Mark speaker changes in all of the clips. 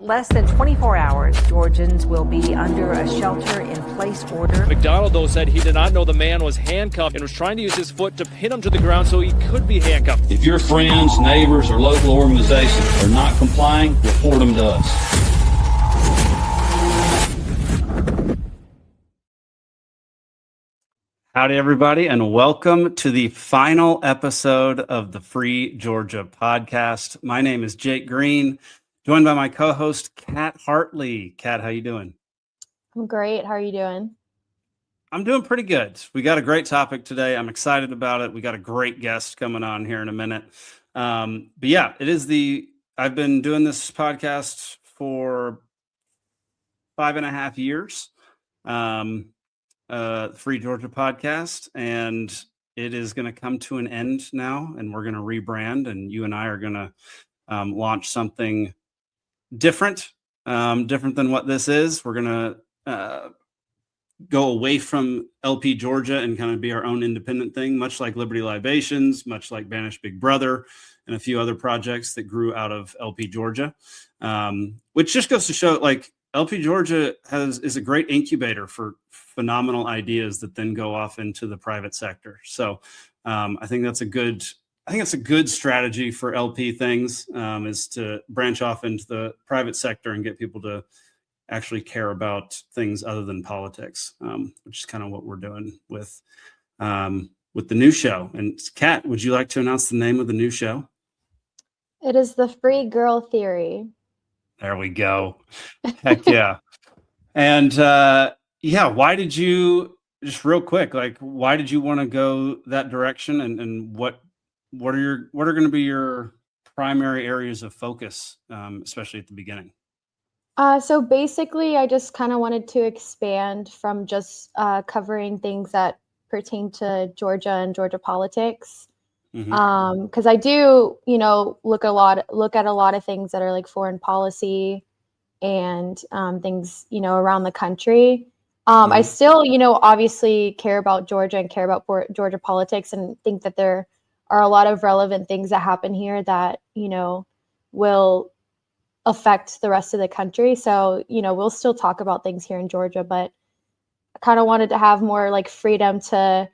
Speaker 1: less than 24 hours, Georgians will be under a shelter-in-place order.
Speaker 2: McDonald, though, said he did not know the man was handcuffed and was trying to use his foot to pin him to the ground so he could be handcuffed.
Speaker 3: If your friends, neighbors, or local organizations are not complying, report them to us.
Speaker 4: Howdy, everybody, and welcome to the final episode of the Free Georgia podcast. My name is Jake Green, joined by my co-host, Cat Hartley. Cat, how you doing?
Speaker 5: I'm great. How are you doing?
Speaker 4: I'm doing pretty good. We got a great topic today. I'm excited about it. We got a great guest coming on here in a minute. But yeah, I've been doing this podcast for 5.5 years. Free Georgia podcast, and it is going to come to an end now, and we're going to rebrand, and you and I are going to launch something different than what this is. We're going to go away from LP Georgia and kind of be our own independent thing, much like Liberty Libations, much like Banished Big Brother, and a few other projects that grew out of LP Georgia, which just goes to show, like, LP Georgia is a great incubator for phenomenal ideas that then go off into the private sector. So I think that's a good strategy for LP things, is to branch off into the private sector and get people to actually care about things other than politics, which is kind of what we're doing with the new show. And Kat, would you like to announce the name of the new show?
Speaker 5: It is the Free Girl Theory.
Speaker 4: There we go. Heck yeah. And why did you, just real quick, like, why did you want to go that direction, and what are going to be your primary areas of focus, especially at the beginning?
Speaker 5: So basically, I just kind of wanted to expand from just covering things that pertain to Georgia and Georgia politics. Because I do, look at a lot of things that are like foreign policy and things, around the country. I still, obviously care about Georgia and care about Georgia politics, and think that there are a lot of relevant things that happen here that, will affect the rest of the country. So, we'll still talk about things here in Georgia, but I kind of wanted to have more like freedom to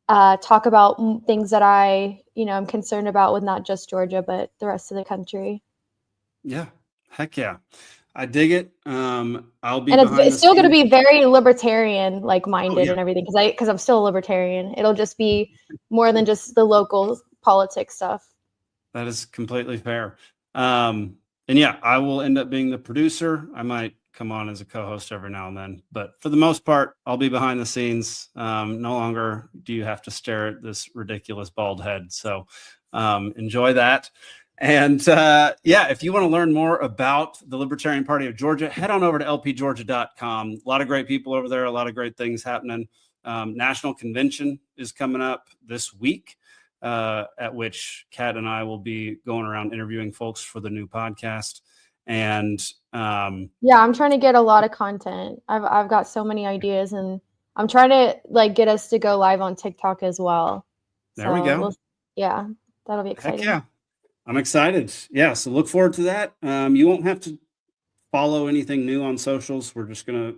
Speaker 5: talk about things that I, I'm concerned about with not just Georgia, but the rest of the country. Yeah.
Speaker 4: Heck yeah. I dig it. I'll be,
Speaker 5: and it's still going to be very libertarian, like minded and everything. Cause I'm still a libertarian. It'll just be more than just the local politics stuff.
Speaker 4: That is completely fair. And yeah, I will end up being the producer. I might come on as a co-host every now and then, but for the most part, I'll be behind the scenes. No longer do you have to stare at this ridiculous bald head. So enjoy that. And if you want to learn more about the Libertarian Party of Georgia, head on over to lpgeorgia.com. A lot of great people over there, a lot of great things happening. National convention is coming up this week, at which Kat and I will be going around interviewing folks for the new podcast. And I'm
Speaker 5: trying to get a lot of content. I've got so many ideas, and I'm trying to get us to go live on TikTok as well.
Speaker 4: There we go.
Speaker 5: That'll be exciting.
Speaker 4: Heck yeah. I'm excited. Yeah. So look forward to that. You won't have to follow anything new on socials. We're just going to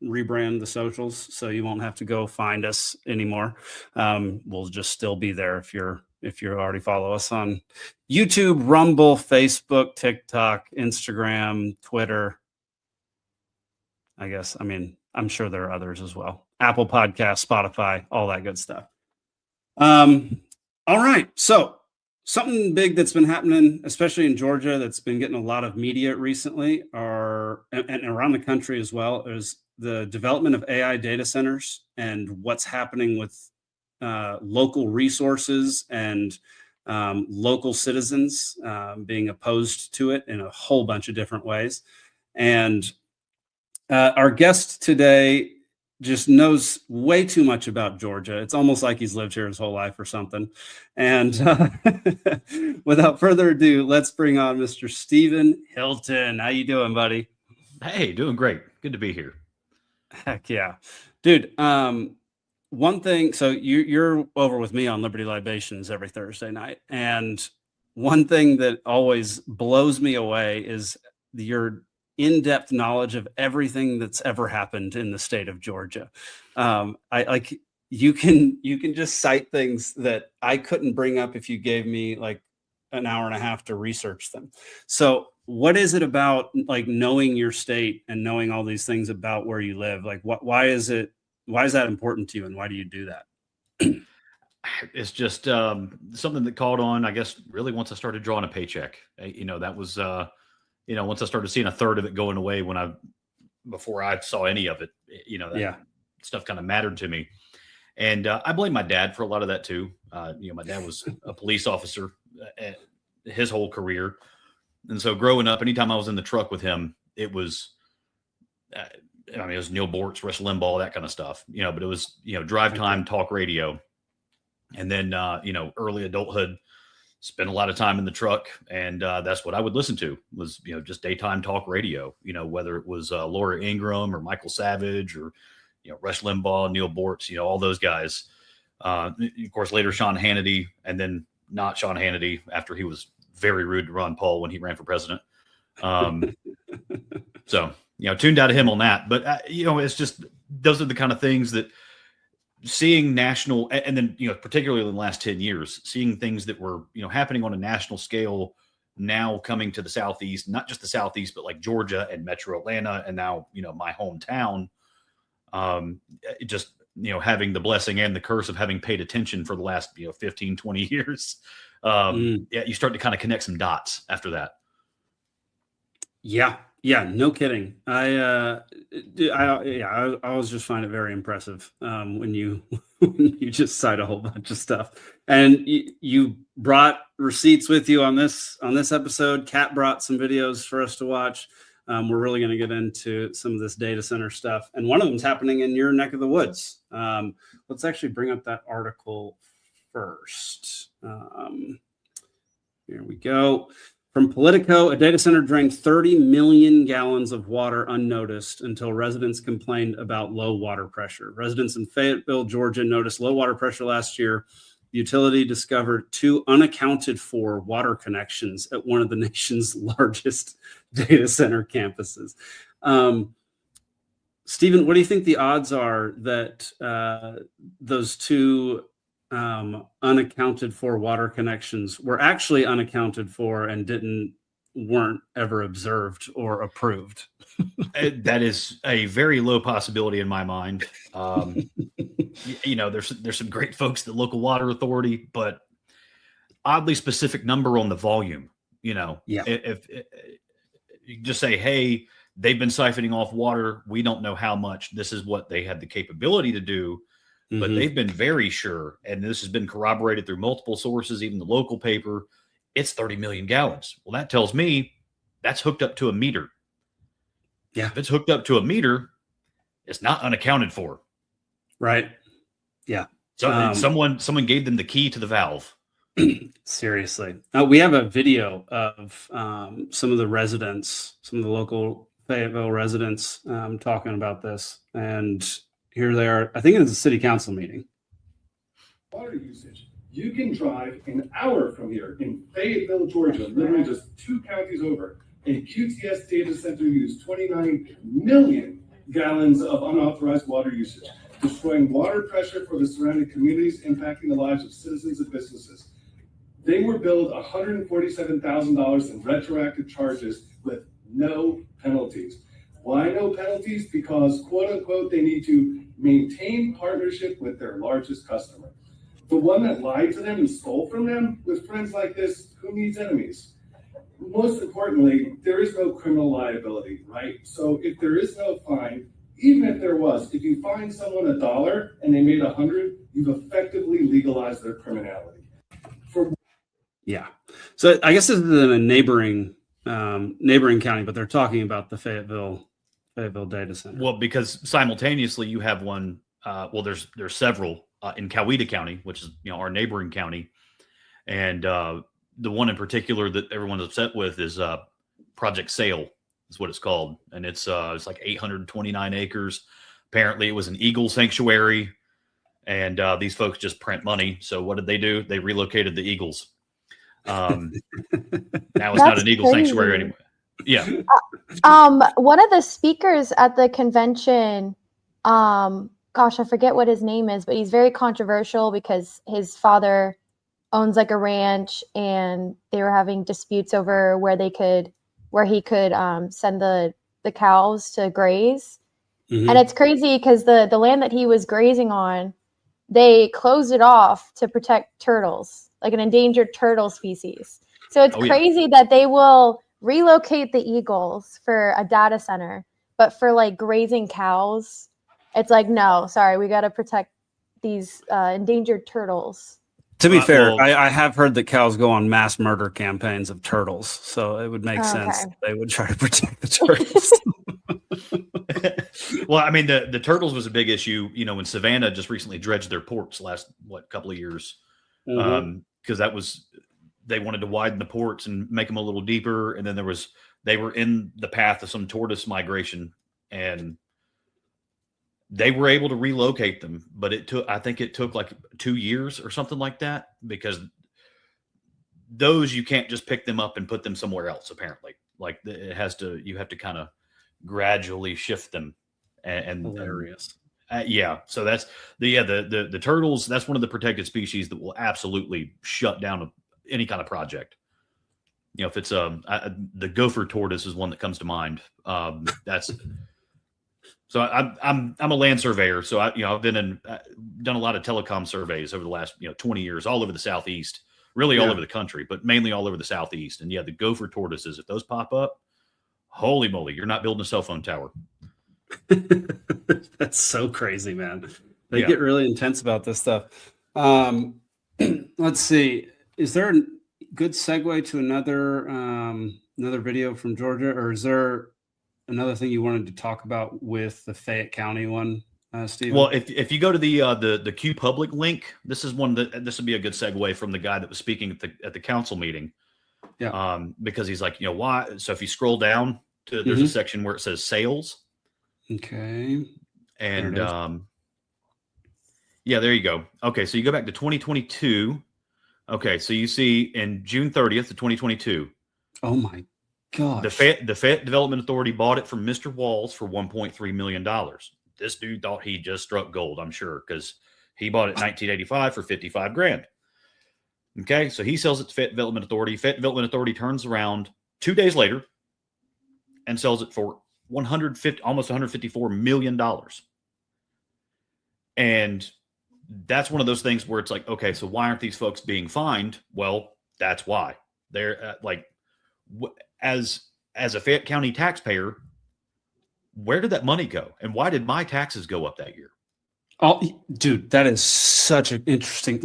Speaker 4: rebrand the socials, so you won't have to go find us anymore. We'll just still be there if you already follow us on YouTube, Rumble, Facebook, TikTok, Instagram, Twitter. I'm sure there are others as well. Apple Podcasts, Spotify, all that good stuff. All right. So something big that's been happening, especially in Georgia, that's been getting a lot of media recently, and around the country as well, is the development of AI data centers and what's happening with local resources and local citizens being opposed to it in a whole bunch of different ways. And our guest today just knows way too much about Georgia. It's almost like he's lived here his whole life or something. And without further ado, let's bring on Mr. Steven Hilton. How you doing, buddy?
Speaker 6: Hey, doing great. Good to be here.
Speaker 4: Heck yeah. Dude, one thing, so you're over with me on Liberty Libations every Thursday night. And one thing that always blows me away is your in-depth knowledge of everything that's ever happened in the state of Georgia. You can just cite things that I couldn't bring up if you gave me like an hour and a half to research them. So what is it about like knowing your state and knowing all these things about where you live? Like why is that important to you, and why do you do that?
Speaker 6: It's just something that caught on, I guess, really once I started drawing a paycheck. That was, once I started seeing a third of it going away before I saw any of it, that stuff kind of mattered to me. And I blame my dad for a lot of that too. My dad was a police officer his whole career. And so growing up, anytime I was in the truck with him, it was, it was Neil Bortz, Rush Limbaugh, that kind of stuff, but it was, drive time, talk radio. And then, early adulthood, spent a lot of time in the truck. And that's what I would listen to was, just daytime talk radio, whether it was Laura Ingraham or Michael Savage or, Rush Limbaugh, Neil Bortz, all those guys. Of course, later Sean Hannity, and then not Sean Hannity after he was very rude to Ron Paul when he ran for president. So, tuned out of him on that. But, it's just those are the kind of things that seeing national, and then, particularly in the last 10 years, seeing things that were, happening on a national scale now coming to the Southeast, not just the Southeast, but like Georgia and Metro Atlanta, and now, my hometown. Just, having the blessing and the curse of having paid attention for the last, 15, 20 years. You start to kind of connect some dots after that.
Speaker 4: Yeah, no kidding. I always just find it very impressive when you just cite a whole bunch of stuff. And you brought receipts with you on this episode. Kat brought some videos for us to watch. We're really going to get into some of this data center stuff, and one of them's happening in your neck of the woods. Let's actually bring up that article first. Here we go. From Politico, a data center drained 30 million gallons of water unnoticed until residents complained about low water pressure. Residents in Fayetteville, Georgia noticed low water pressure last year. The utility discovered 2 unaccounted for water connections at one of the nation's largest data center campuses. Stephen, what do you think the odds are that those 2 unaccounted for water connections were actually unaccounted for and weren't ever observed or approved?
Speaker 6: That is a very low possibility in my mind. There's some great folks at the local water authority, but oddly specific number on the volume. If you just say, hey, they've been siphoning off water, we don't know how much. This is what they had the capability to do. But they've been very sure, and this has been corroborated through multiple sources, even the local paper, it's 30 million gallons. Well, that tells me that's hooked up to a meter. Yeah. If it's hooked up to a meter, it's not unaccounted for.
Speaker 4: Right. Yeah.
Speaker 6: So someone gave them the key to the valve.
Speaker 4: Seriously. We have a video of some of the local Fayetteville residents talking about this, and here they are. I think it's a city council meeting.
Speaker 7: Water usage. You can drive an hour from here in Fayetteville, Georgia, literally just 2 counties over. A QTS data center used 29 million gallons of unauthorized water usage, destroying water pressure for the surrounding communities, impacting the lives of citizens and businesses. They were billed $147,000 in retroactive charges with no penalties. Why no penalties? Because, quote unquote, they need to maintain partnership with their largest customer. The one that lied to them and stole from them, with friends like this, who needs enemies? Most importantly, there is no criminal liability, right? So if there is no fine, even if there was, if you fine someone $1 and they made 100, you've effectively legalized their criminality.
Speaker 4: Yeah. So I guess this is in a neighboring county, but they're talking about the Fayetteville data center.
Speaker 6: Well, because simultaneously you have one. There's several in Coweta County, which is our neighboring county, and the one in particular that everyone's upset with is Project Sail, is what it's called, and it's like 829 acres. Apparently, it was an eagle sanctuary, and these folks just print money. So what did they do? They relocated the eagles. Now it's not an eagle sanctuary anymore. Yeah.
Speaker 5: One of the speakers at the convention, gosh, I forget what his name is, but he's very controversial because his father owns like a ranch, and they were having disputes over where he could send the cows to graze.
Speaker 4: Mhm.
Speaker 5: And it's crazy because the land that he was grazing on, they closed it off to protect turtles, like an endangered turtle species. So it's crazy that they will relocate the eagles for a data center, but for like grazing cows, it's like, no, sorry, we got to protect these endangered turtles.
Speaker 4: To be fair, I have heard that cows go on mass murder campaigns of turtles, so it would make sense they would try to protect the turtles.
Speaker 6: Well, I mean, the turtles was a big issue, you know, when Savannah just recently dredged their ports last, couple of years. Because they wanted to widen the ports and make them a little deeper. And then they were in the path of some tortoise migration, and they were able to relocate them, but I think it took like 2 years or something like that, because those, you can't just pick them up and put them somewhere else. Apparently, like you have to kind of gradually shift them. And
Speaker 4: Hilarious.
Speaker 6: Yeah. So that's the turtles. That's one of the protected species that will absolutely shut down any kind of project. You know, if it's the gopher tortoise is one that comes to mind. So I'm a land surveyor. So I've been done a lot of telecom surveys over the last 20 years, all over the Southeast, really all over the country, but mainly all over the Southeast. And the gopher tortoises, if those pop up, holy moly, you're not building a cell phone tower.
Speaker 4: That's so crazy, man. They get really intense about this stuff. Let's see. Is there a good segue to another video from Georgia, or is there another thing you wanted to talk about with the Fayette County one, Steven?
Speaker 6: Well, if you go to the Q Public link, this would be a good segue from the guy that was speaking at the council meeting.
Speaker 4: Yeah.
Speaker 6: Because he's like, why? So if you scroll down to, there's a section where it says sales.
Speaker 4: Okay.
Speaker 6: And there you go. Okay, so you go back to 2022. Okay, so you see in June 30th of 2022.
Speaker 4: Oh my God.
Speaker 6: The Fayette Development Authority bought it from Mr. Walls for $1.3 million. This dude thought he just struck gold, I'm sure, because he bought it in 1985 for $55,000. Okay, so he sells it to Fayette Development Authority. Fayette Development Authority turns around 2 days later and sells it for almost $154 million. And that's one of those things where it's like, okay, so why aren't these folks being fined? Well, that's why. They're as a Fayette County taxpayer, where did that money go? And why did my taxes go up that year?
Speaker 4: Oh, dude, that is such an interesting,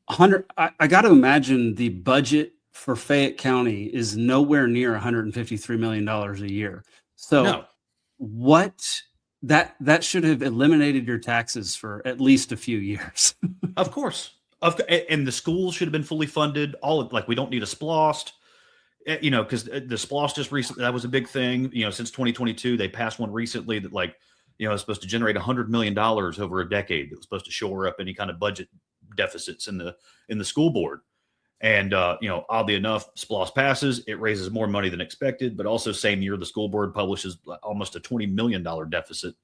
Speaker 4: I got to imagine the budget for Fayette County is nowhere near $153 million a year. So that should have eliminated your taxes for at least a few years.
Speaker 6: Of course. And the schools should have been fully funded. We don't need a SPLOST, because the SPLOST just recently, that was a big thing. Since 2022, they passed one recently that it's supposed to generate $100 million over a decade. It was supposed to shore up any kind of budget deficits in the school board. And, oddly enough, SPLOST passes, it raises more money than expected, but also same year, the school board publishes almost a $20 million deficit.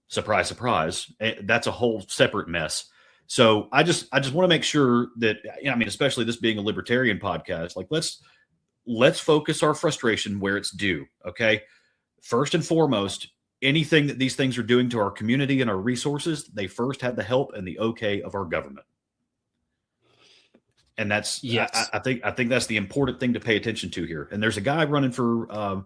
Speaker 6: Surprise, surprise. That's a whole separate mess. So I just want to make sure that, especially this being a libertarian podcast, let's focus our frustration where it's due. Okay. First and foremost, anything that these things are doing to our community and our resources, they first had the help and the okay of our government. And that's, yes. I think that's the important thing to pay attention to here. And there's a guy running for a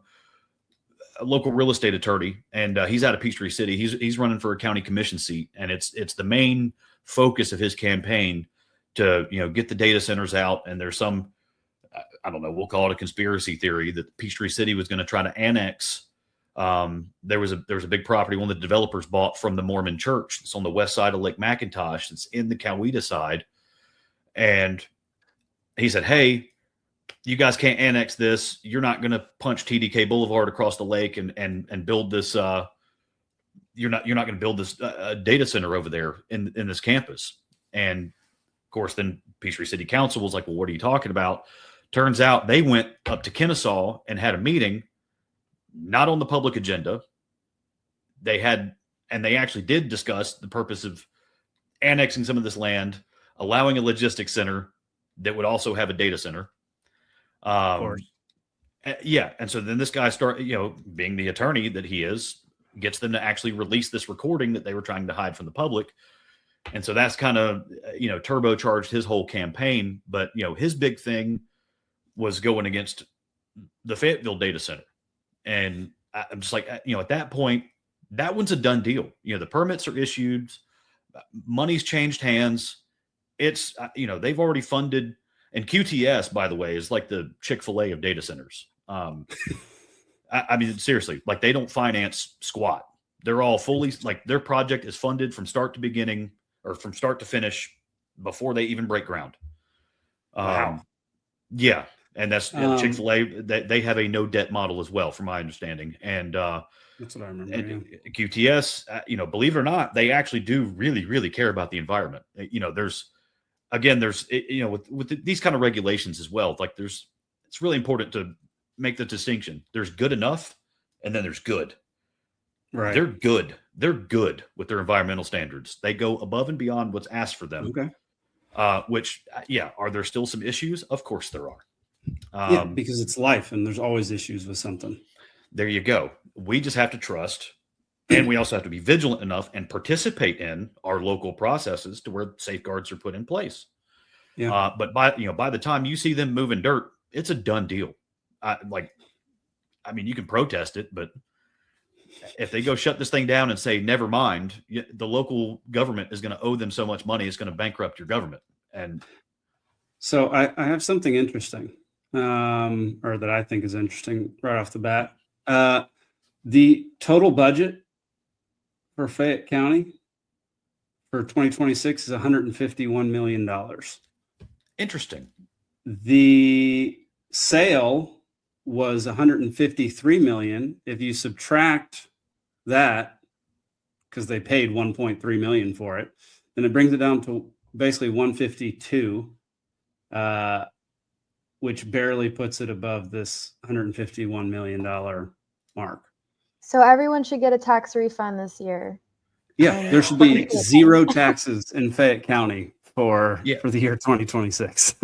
Speaker 6: local real estate attorney, and he's out of Peachtree City. He's running for a county commission seat, and it's the main focus of his campaign to get the data centers out. And there's some, I don't know, we'll call it a conspiracy theory that Peachtree City was going to try to annex. There was a big property one of the developers bought from the Mormon church. It's on the west side of Lake McIntosh. It's in the Coweta side, and he said, hey, you guys can't annex this. You're not going to punch TDK Boulevard across the lake and build this. You're not going to build this data center over there in this campus. And of course, then Peachtree City Council was like, well, what are you talking about? Turns out they went up to Kennesaw and had a meeting not on the public agenda. They actually did discuss the purpose of annexing some of this land, allowing a logistics center that would also have a data center.
Speaker 4: Of course.
Speaker 6: Yeah. And so then this guy being the attorney that he is, gets them to actually release this recording that they were trying to hide from the public. And so that's kind of, turbocharged his whole campaign. But, his big thing was going against the Fayetteville data center. And I'm just like, at that point, that one's a done deal. The permits are issued, money's changed hands. It's, they've already funded, and QTS, by the way, is like the Chick-fil-A of data centers. I mean, seriously, like they don't finance squat. They're all fully, like their project is funded from start to beginning or from start to finish before they even break ground.
Speaker 4: Wow.
Speaker 6: Yeah. And that's Chick-fil-A. They have a no debt model as well, from my understanding. And
Speaker 4: that's what I remember.
Speaker 6: And QTS, believe it or not, they actually do really, really care about the environment. There's with these kind of regulations as well, like it's really important to make the distinction. There's good enough, and then there's good.
Speaker 4: Right.
Speaker 6: They're good. They're good with their environmental standards. They go above and beyond what's asked for them.
Speaker 4: Okay.
Speaker 6: Are there still some issues? Of course there are.
Speaker 4: Because it's life, and there's always issues with something.
Speaker 6: There you go. We just have to trust, and we also have to be vigilant enough and participate in our local processes to where safeguards are put in place.
Speaker 4: Yeah.
Speaker 6: But by the time you see them moving dirt, it's a done deal. You can protest it, but if they go shut this thing down and say, never mind, the local government is going to owe them so much money, it's going to bankrupt your government. And
Speaker 4: so I have something interesting, or that I think is interesting right off the bat. The total budget for Fayette County for 2026 is $151 million.
Speaker 6: Interesting.
Speaker 4: The sale was 153 million. If you subtract that, because they paid 1.3 million for it, then it brings it down to basically 152, which barely puts it above this $151 million mark.
Speaker 5: So everyone should get a tax refund this year.
Speaker 4: Yeah, there should be zero taxes in Fayette County for the year 2026.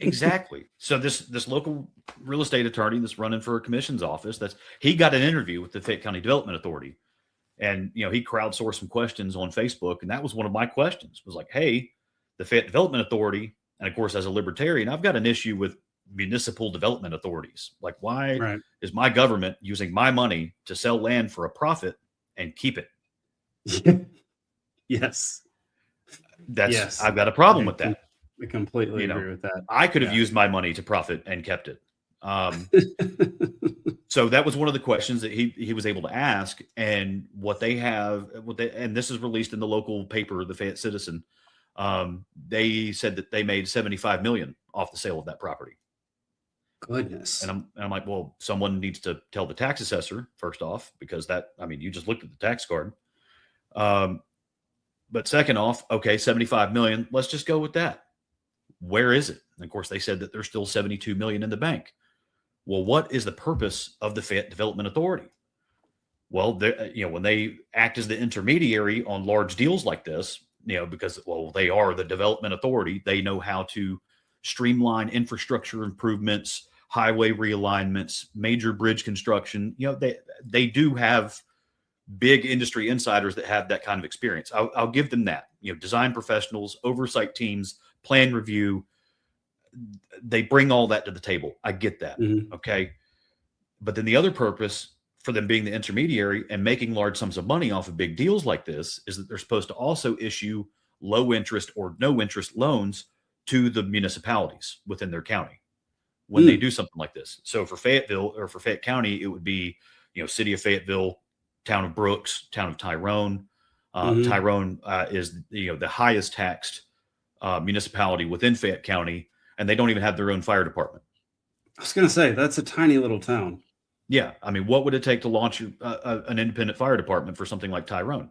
Speaker 6: Exactly. So this local real estate attorney that's running for a commission's office, he got an interview with the Fayette County Development Authority, and he crowdsourced some questions on Facebook, and that was one of my questions. Was like, hey, the Fayette Development Authority, and of course, as a libertarian, I've got an issue with municipal development authorities. Like, why is my government using my money to sell land for a profit and keep it?
Speaker 4: Yes.
Speaker 6: I've got a problem with that.
Speaker 4: I completely agree with that.
Speaker 6: I could have used my money to profit and kept it. So that was one of the questions that he was able to ask. And and this is released in the local paper, the Fayette Citizen. They said that they made $75 million off the sale of that property.
Speaker 4: Goodness.
Speaker 6: And I'm like, well, someone needs to tell the tax assessor first off, because you just looked at the tax card. But second off, okay, 75 million, let's just go with that. Where is it? And of course, they said that there's still 72 million in the bank. Well, what is the purpose of the Fayette Development Authority? Well, when they act as the intermediary on large deals like this, because, they are the development authority, they know how to streamline infrastructure improvements, highway realignments, major bridge construction. They do have big industry insiders that have that kind of experience. I'll give them that. Design professionals, oversight teams, plan review, they bring all that to the table. I get that. Mm-hmm. Okay. But then the other purpose for them being the intermediary and making large sums of money off of big deals like this is that they're supposed to also issue low interest or no interest loans to the municipalities within their county when they do something like this. So for Fayetteville or for Fayette County, it would be, city of Fayetteville, town of Brooks, town of Tyrone. Tyrone is the highest taxed municipality within Fayette County, and they don't even have their own fire department.
Speaker 4: I was going to say, that's a tiny little town.
Speaker 6: Yeah. I mean, what would it take to launch an independent fire department for something like Tyrone?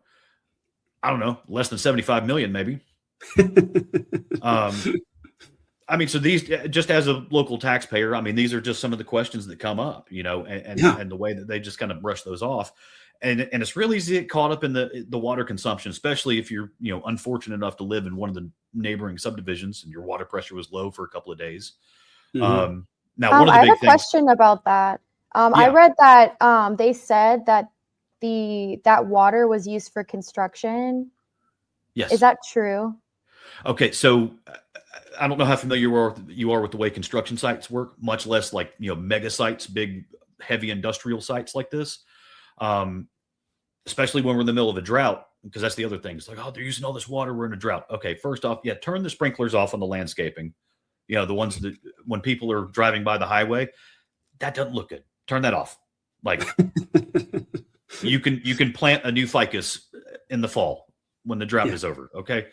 Speaker 6: I don't know, less than 75 million, maybe. I mean, so these, just as a local taxpayer, I mean, these are just some of the questions that come up, and the way that they just kind of brush those off. And it's really easy to get caught up in the water consumption, especially if you're, unfortunate enough to live in one of the neighboring subdivisions and your water pressure was low for a couple of days.
Speaker 4: Mm-hmm.
Speaker 6: Now, one of the
Speaker 5: I
Speaker 6: big
Speaker 5: have a
Speaker 6: things.
Speaker 5: question about that. I read that they said that that water was used for construction.
Speaker 6: Yes.
Speaker 5: Is that true?
Speaker 6: Okay, so I don't know how familiar you are with the way construction sites work, much less like, mega sites, big, heavy industrial sites like this. Especially when we're in the middle of a drought, because that's the other thing. It's like, oh, they're using all this water. We're in a drought. Okay, first off, turn the sprinklers off on the landscaping. The ones that when people are driving by the highway, that doesn't look good. Turn that off. Like you can plant a new ficus in the fall when the drought is over. Okay.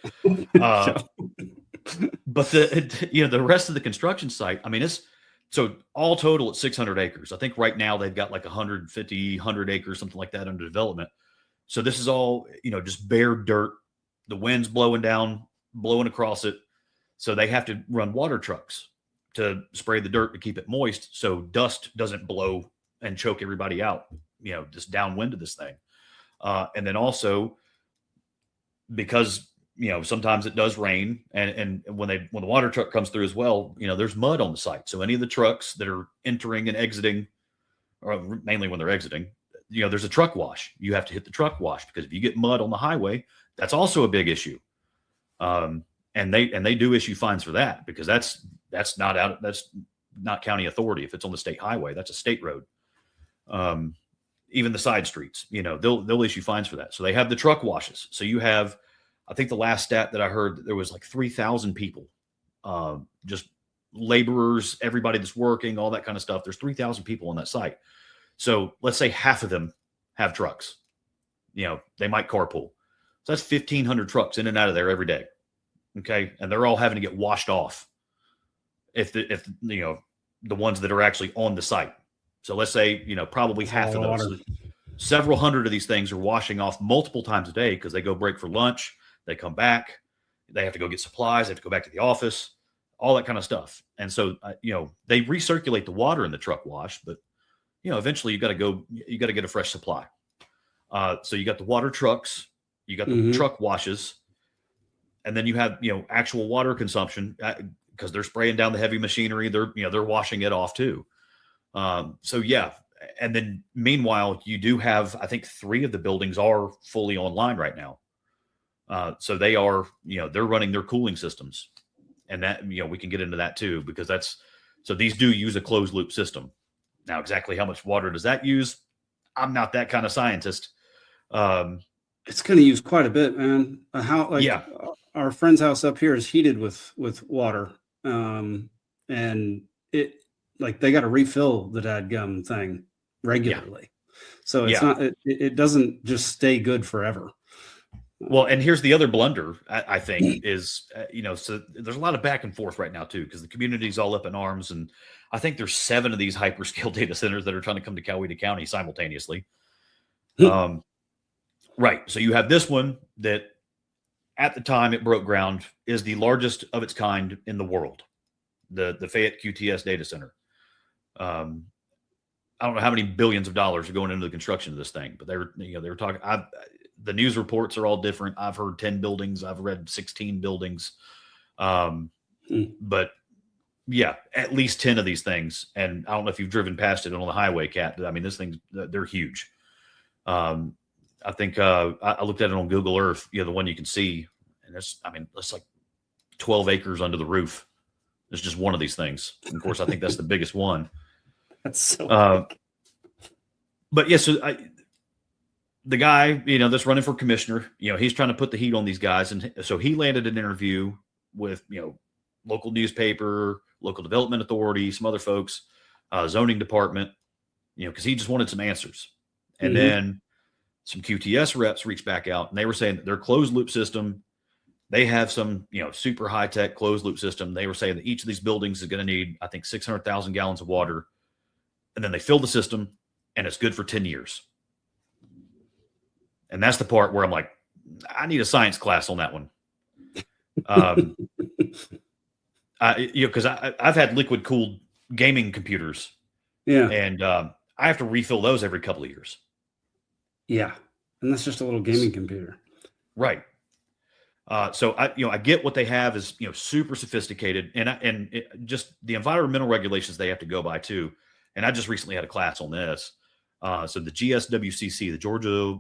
Speaker 6: But the rest of the construction site, I mean, so all total it's 600 acres. I think right now they've got like 100 acres, something like that under development. So this is all, just bare dirt. The wind's blowing across it. So they have to run water trucks to spray the dirt to keep it moist, so dust doesn't blow and choke everybody out, just downwind of this thing. And then also because, sometimes it does rain, and when the water truck comes through as well, there's mud on the site. So any of the trucks that are entering and exiting, or mainly when they're exiting, there's a truck wash. You have to hit the truck wash, because if you get mud on the highway, that's also a big issue. And they do issue fines for that, because that's not county authority. If it's on the state highway, that's a state road. Even the side streets, they'll issue fines for that. So they have the truck washes. So you have, I think the last stat that I heard, there was like 3,000 people, just laborers, everybody that's working, all that kind of stuff. There's 3,000 people on that site. So let's say half of them have trucks. They might carpool. So that's 1,500 trucks in and out of there every day. Okay. And they're all having to get washed off if the ones that are actually on the site. So let's say, probably half of those, several hundred of these things are washing off multiple times a day, because they go break for lunch, they come back, they have to go get supplies, they have to go back to the office, all that kind of stuff. And so, they recirculate the water in the truck wash, but, eventually you got to get a fresh supply. So you got the water trucks, you got the truck washes, and then you have, actual water consumption, because they're spraying down the heavy machinery. They're washing it off too. And then meanwhile, you do have, I think 3 of the buildings are fully online right now. So they are, they're running their cooling systems, and that, we can get into that too, because so these do use a closed loop system. Now, exactly how much water does that use? I'm not that kind of scientist.
Speaker 4: It's going to use quite a bit, man. Our friend's house up here is heated with water. And it, like, they got to refill the dadgum thing regularly. So it's not, it doesn't just stay good forever.
Speaker 6: Well, and here's the other blunder, I think, is, so there's a lot of back and forth right now too, because the community's all up in arms. And I think there's 7 of these hyperscale data centers that are trying to come to Coweta County simultaneously. Right. So you have this one that at the time it broke ground is the largest of its kind in the world, the Fayette QTS data center. I don't know how many billions of dollars are going into the construction of this thing, but they were talking. The news reports are all different. I've heard 10 buildings. I've read 16 buildings. But yeah, at least 10 of these things. And I don't know if you've driven past it on the highway, Cat. I mean, this thing, they're huge. I think I looked at it on Google Earth, the one you can see, and it's like 12 acres under the roof. It's just one of these things. And of course, I think that's the biggest one.
Speaker 4: That's so big.
Speaker 6: But yeah, so the guy, that's running for commissioner, he's trying to put the heat on these guys. And so he landed an interview with, local newspaper, local development authority, some other folks, zoning department, because he just wanted some answers. And then some QTS reps reached back out, and they were saying that their closed loop system, they have some, super high tech closed loop system. They were saying that each of these buildings is going to need, I think, 600,000 gallons of water. And then they fill the system, and it's good for 10 years. And that's the part where I'm like, I need a science class on that one. Because I've had liquid cooled gaming computers, and I have to refill those every couple of years.
Speaker 4: Yeah, and that's just a little gaming computer,
Speaker 6: right? So I get what they have is super sophisticated, and just the environmental regulations they have to go by too. And I just recently had a class on this. So the GSWCC, the Georgia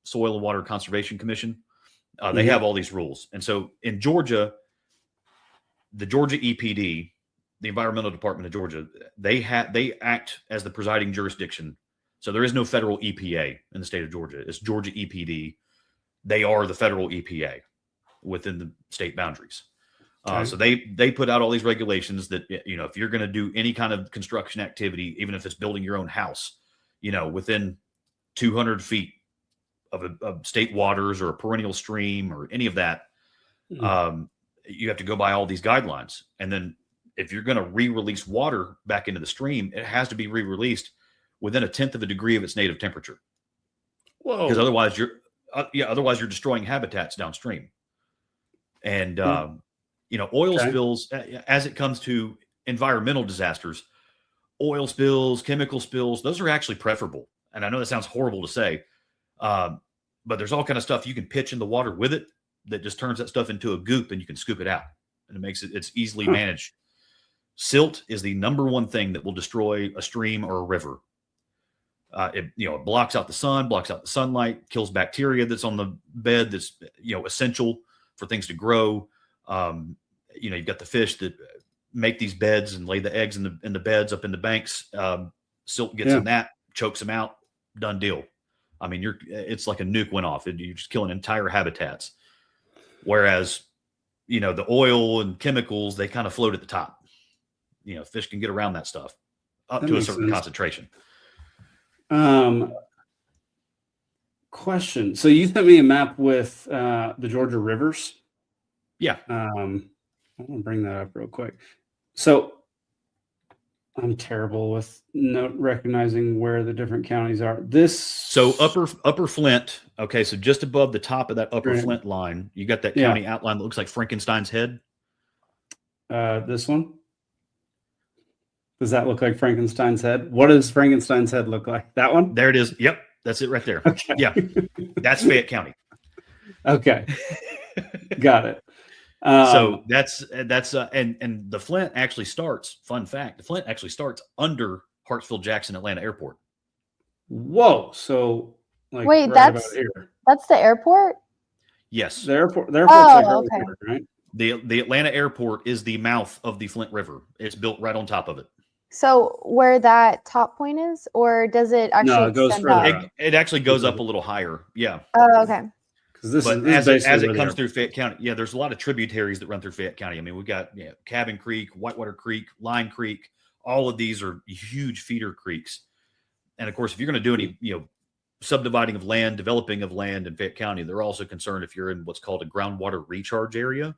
Speaker 6: Soil and Water Conservation Commission, they have all these rules. And so in Georgia, the Georgia EPD, the Environmental Department of Georgia, they act as the presiding jurisdiction. So there is no federal EPA in the state of Georgia. It's Georgia EPD. They are the federal EPA within the state boundaries. So they put out all these regulations that, if you're going to do any kind of construction activity, even if it's building your own house, within 200 feet of state waters or a perennial stream or any of that, you have to go by all these guidelines. And then if you're going to re-release water back into the stream, it has to be re-released within 1/10 of a degree of its native temperature. Whoa! Because otherwise you're destroying habitats downstream. And oil spills, as it comes to environmental disasters, oil spills, chemical spills, those are actually preferable. And I know that sounds horrible to say, but there's all kind of stuff you can pitch in the water with it that just turns that stuff into a goop, and you can scoop it out, and it's easily managed. Silt is the number one thing that will destroy a stream or a river. It blocks out the sun, blocks out the sunlight, kills bacteria that's on the bed that's essential for things to grow. You've got the fish that make these beds and lay the eggs in the beds up in the banks. Silt gets in that, chokes them out, done deal. I mean, it's like a nuke went off. You're just killing entire habitats. Whereas, the oil and chemicals, they kind of float at the top. Fish can get around that stuff up to a certain concentration.
Speaker 4: Question. So you sent me a map with the Georgia rivers.
Speaker 6: Yeah.
Speaker 4: I want to bring that up real quick. So I'm terrible with recognizing where the different counties are. So
Speaker 6: upper Flint. Okay. So just above the top of that upper Flint line, you got that county outline that looks like Frankenstein's head.
Speaker 4: This one. Does that look like Frankenstein's head? What does Frankenstein's head look like? That one?
Speaker 6: There it is. Yep. That's it right there.
Speaker 4: Okay.
Speaker 6: Yeah. That's Fayette County.
Speaker 4: Okay. Got it.
Speaker 6: So that's and the Flint actually starts, fun fact, the Flint actually starts under Hartsfield Jackson Atlanta Airport.
Speaker 4: Whoa. So
Speaker 5: wait, that's the airport?
Speaker 6: Yes.
Speaker 4: The airport's like
Speaker 5: okay.
Speaker 4: here, right?
Speaker 6: The Atlanta Airport is the mouth of the Flint River. It's built right on top of it.
Speaker 5: So where that top point is, or does it actually?
Speaker 4: No, it goes further.
Speaker 6: It actually goes up a little higher. Yeah.
Speaker 5: Oh, okay.
Speaker 4: Because
Speaker 6: as it comes through Fayette County, there's a lot of tributaries that run through Fayette County. I mean, we've got Cabin Creek, Whitewater Creek, Line Creek. All of these are huge feeder creeks. And of course, if you're going to do any subdividing of land, developing of land in Fayette County, they're also concerned if you're in what's called a groundwater recharge area,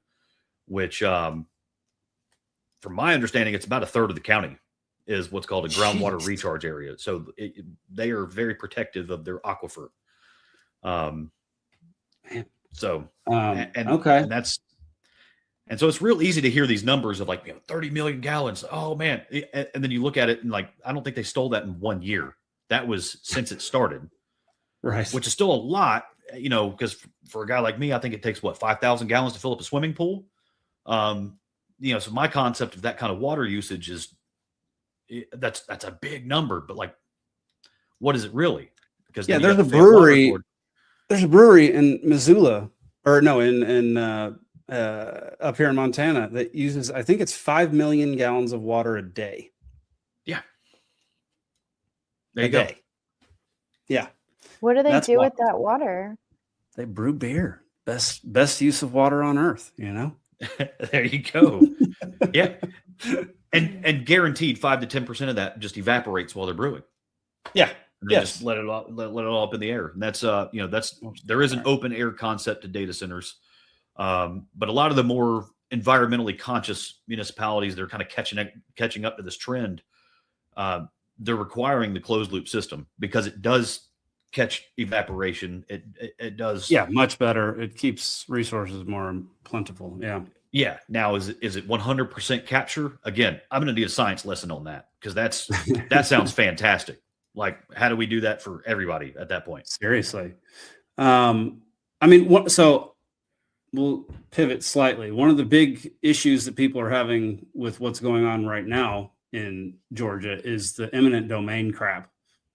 Speaker 6: which, from my understanding, it's about 1/3 of the county is what's called a groundwater recharge area. So they are very protective of their aquifer. And so it's real easy to hear these numbers of 30 million gallons. Oh man. And then you look at it and I don't think they stole that in 1 year. That was since it started.
Speaker 4: Right.
Speaker 6: Which is still a lot, because for a guy like me, I think it takes 5,000 gallons to fill up a swimming pool. So my concept of that kind of water usage is that's a big number, but what is it really? Because
Speaker 4: there's a brewery. There's a brewery in Missoula, or no, in up here in Montana that uses, I think it's 5 million gallons of water a day.
Speaker 6: Yeah. There you go.
Speaker 5: Yeah. What do they do with that water?
Speaker 4: They brew beer. Best use of water on earth,
Speaker 6: There you go. Yeah. And guaranteed 5 to 10% of that just evaporates while they're brewing.
Speaker 4: Yeah.
Speaker 6: And they just let it all up in the air. And that's there is an open air concept to data centers. But a lot of the more environmentally conscious municipalities, they're kind of catching up to this trend. They're requiring the closed loop system because it does catch evaporation. It does.
Speaker 4: Yeah, much better. It keeps resources more plentiful. Yeah.
Speaker 6: Yeah. Now, is it 100% capture? Again, I'm going to need a science lesson on that, because that sounds fantastic. Like, how do we do that for everybody at that point?
Speaker 4: Seriously. I mean, so we'll pivot slightly. One of the big issues that people are having with what's going on right now in Georgia is the eminent domain crap,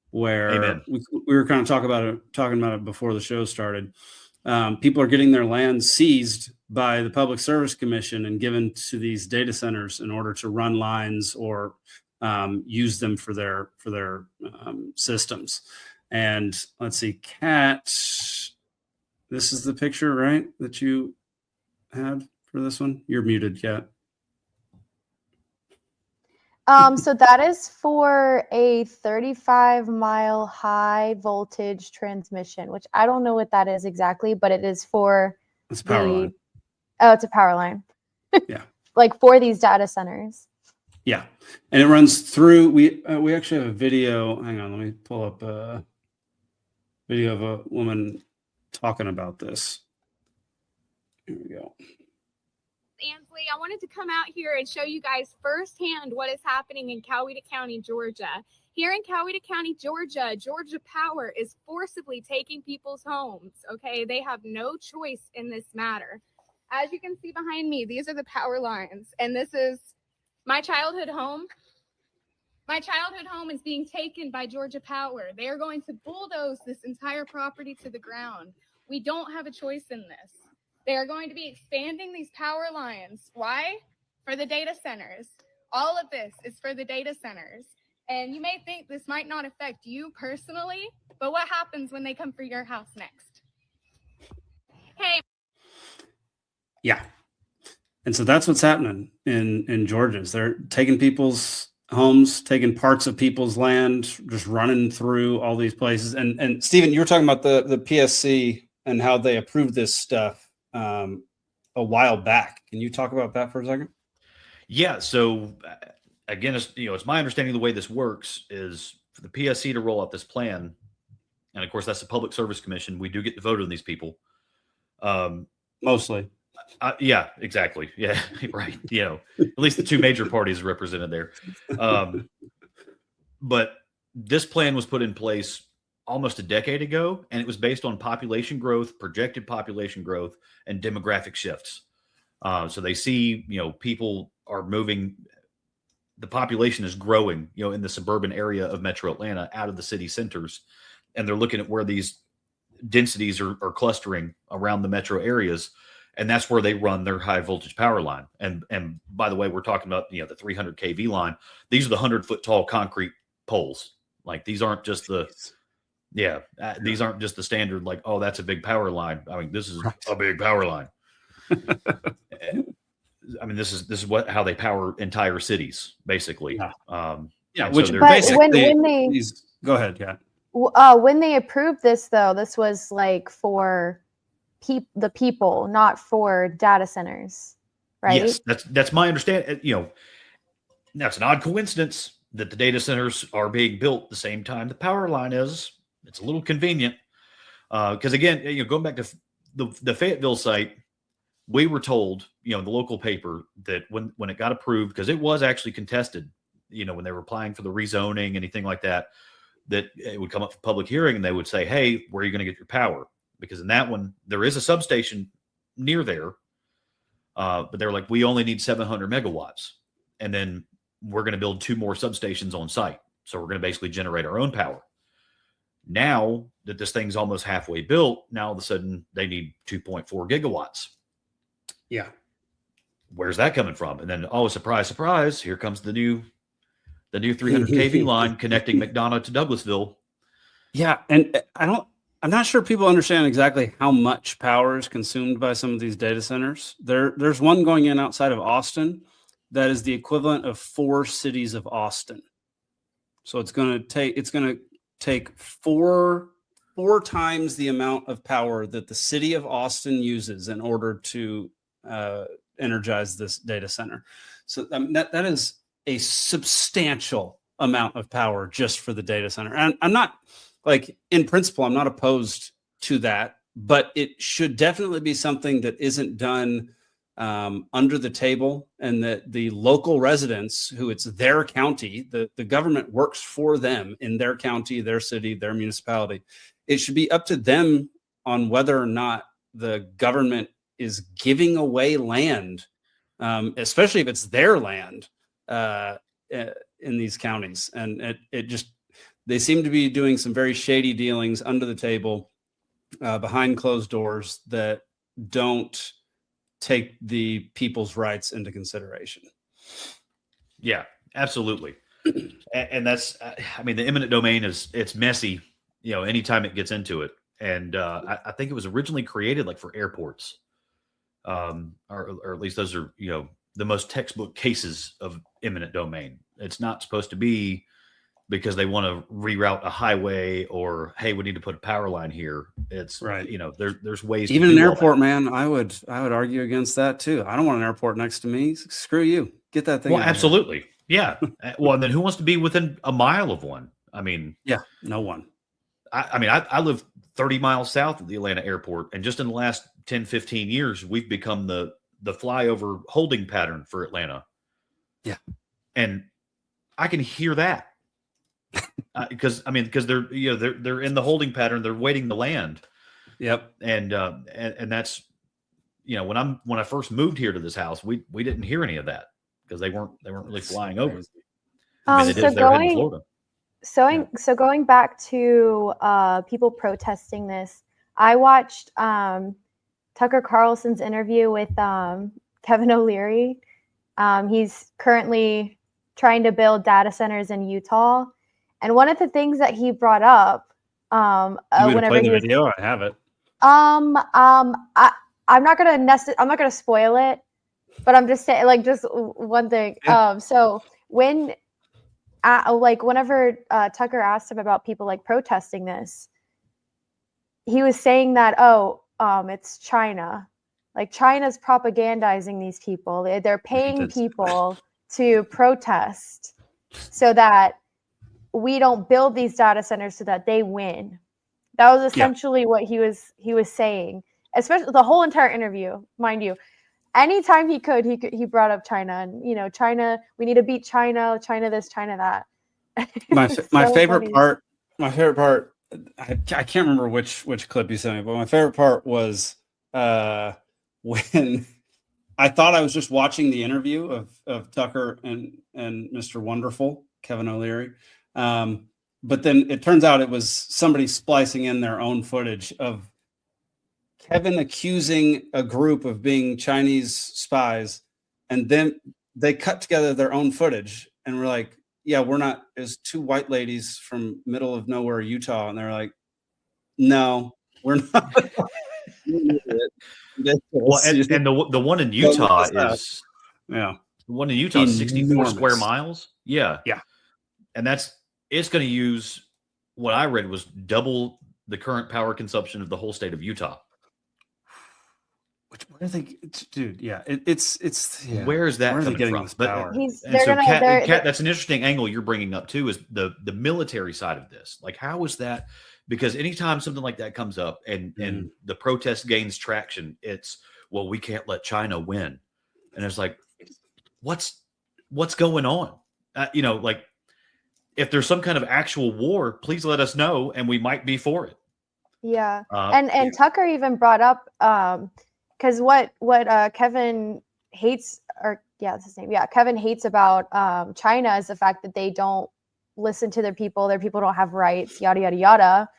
Speaker 4: where we were kind of talking about it before the show started. People are getting their land seized by the Public Service Commission and given to these data centers in order to run lines or use them for their systems. And let's see, Cat, this is the picture, right, that you had for this one? You're muted, Cat.
Speaker 5: So that is for a 35-mile high voltage transmission, which I don't know what that is exactly, but it is for
Speaker 4: it's a power line.
Speaker 5: Oh, it's a power line.
Speaker 4: Yeah.
Speaker 5: Like for these data centers.
Speaker 4: Yeah. And it runs through, we actually have a video. Hang on, let me pull up a video of a woman talking about this. Here we go.
Speaker 8: Ansley, I wanted to come out here and show you guys firsthand what is happening in Coweta County, Georgia. Here in Coweta County, Georgia, Georgia Power is forcibly taking people's homes, okay? They have no choice in this matter. As you can see behind me, these are the power lines, and this is my childhood home. My childhood home is being taken by Georgia Power. They are going to bulldoze this entire property to the ground. We don't have a choice in this. They are going to be expanding these power lines. Why? For the data centers. All of this is for the data centers. And you may think this might not affect you personally, but what happens when they come for your house next? Hey.
Speaker 4: Yeah. And so that's what's happening in Georgia. Is they're taking people's homes, taking parts of people's land, just running through all these places. And Stephen, you were talking about the PSC and how they approved this stuff a while back. Can you talk about that for a second?
Speaker 6: Yeah. So again, it's my understanding the way this works is for the PSC to roll out this plan. And of course, that's the Public Service Commission. We do get to vote on these people.
Speaker 4: Mostly.
Speaker 6: Yeah, exactly. Yeah, right. At least the two major parties are represented there. But this plan was put in place almost a decade ago, and it was based on population growth, projected population growth, and demographic shifts. So they see, people are moving. The population is growing, in the suburban area of Metro Atlanta out of the city centers, and they're looking at where these densities are clustering around the metro areas. And that's where they run their high voltage power line. And by the way, we're talking about, the 300 kV line. These are the 100-foot tall concrete poles. Like, these aren't just these aren't just the standard, like, oh, that's a big power line. I mean, this is a big power line. I mean, this is how they power entire cities, basically.
Speaker 4: Which
Speaker 6: so
Speaker 4: basically, go ahead, Kat.
Speaker 5: When they approved this, though, this was like for the people, not for data centers, right?
Speaker 6: Yes, that's my understanding. That's an odd coincidence that the data centers are being built the same time the power line is. It's a little convenient because again, going back to the Fayetteville site, we were told, the local paper, that when it got approved, because it was actually contested, when they were applying for the rezoning, anything like that, that it would come up for public hearing and they would say, hey, where are you going to get your power? Because in that one, there is a substation near there, but they're like, we only need 700 megawatts. And then we're going to build 2 more substations on site. So we're going to basically generate our own power. Now that this thing's almost halfway built, now all of a sudden they need 2.4 gigawatts.
Speaker 4: Yeah.
Speaker 6: Where's that coming from? And then, oh, surprise, surprise, here comes the new 300 kV line connecting McDonough to Douglasville.
Speaker 4: Yeah. And I'm not sure people understand exactly how much power is consumed by some of these data centers. There's one going in outside of Austin that is the equivalent of 4 cities of Austin. So it's going to take four times the amount of power that the city of Austin uses in order to energize this data center. So that is a substantial amount of power just for the data center. And I'm not, like, in principle, I'm not opposed to that, but it should definitely be something that isn't done under the table, and that the local residents, who it's their county, the government works for them in their county, their city, their municipality. It should be up to them on whether or not the government is giving away land, especially if it's their land in these counties. And they seem to be doing some very shady dealings under the table, behind closed doors, that don't take the people's rights into consideration.
Speaker 6: Yeah, absolutely. And that's, I mean, the eminent domain it's messy, anytime it gets into it. And I think it was originally created like for airports, or at least those are, the most textbook cases of eminent domain. It's not supposed to be because they want to reroute a highway, or, hey, we need to put a power line here. It's right. There's ways.
Speaker 4: Even an airport, man, I would argue against that too. I don't want an airport next to me. Screw you. Get that thing.
Speaker 6: Well, absolutely. Yeah. Well, and then who wants to be within a mile of one? I mean,
Speaker 4: yeah, no one.
Speaker 6: I live 30 miles south of the Atlanta airport, and just in the last 10, 15 years, we've become the flyover holding pattern for Atlanta.
Speaker 4: Yeah.
Speaker 6: And I can hear that. Because they're they're in the holding pattern, they're waiting to land.
Speaker 4: Yep.
Speaker 6: And that's when I first moved here to this house, we didn't hear any of that because they weren't really flying over.
Speaker 5: So going back to people protesting this, I watched Tucker Carlson's interview with Kevin O'Leary. He's currently trying to build data centers in Utah. And one of the things that he brought up, whenever he was,
Speaker 4: video, I have it.
Speaker 5: I'm not gonna spoil it, but I'm just saying, like, just one thing.
Speaker 4: Yeah.
Speaker 5: So whenever Tucker asked him about people like protesting this, he was saying that, it's China, like China's propagandizing these people. They're paying people to protest so that we don't build these data centers so that they win. That was essentially what he was saying, especially the whole entire interview, mind you. Anytime he he brought up China, and China, we need to beat China, China this, China that.
Speaker 4: My favorite part, I can't remember which clip he sent me, but my favorite part was when I thought I was just watching the interview of Tucker and Mr. Wonderful, Kevin O'Leary. But then it turns out it was somebody splicing in their own footage of Kevin accusing a group of being Chinese spies. And then they cut together their own footage and were like, yeah, we're not. There's two white ladies from middle of nowhere, Utah. And they're like, no, we're not.
Speaker 6: Well, and the one in Utah is,
Speaker 4: the
Speaker 6: one in Utah is 64 square miles. Yeah.
Speaker 4: Yeah.
Speaker 6: And it's going to use, what I read was double the current power consumption of the whole state of Utah.
Speaker 4: Where are they, dude? Yeah, it's. Yeah.
Speaker 6: Where is that coming from? But Kat, that's an interesting angle you're bringing up too. Is the military side of this? Like, how is that? Because anytime something like that comes up and the protest gains traction, it's, well, we can't let China win, and it's like, what's going on? Like, if there's some kind of actual war, please let us know, and we might be for it.
Speaker 5: Yeah, and Tucker even brought up. Because what Kevin hates, that's his name. Yeah, Kevin hates about China is the fact that they don't listen to their people. Their people don't have rights, yada, yada, yada.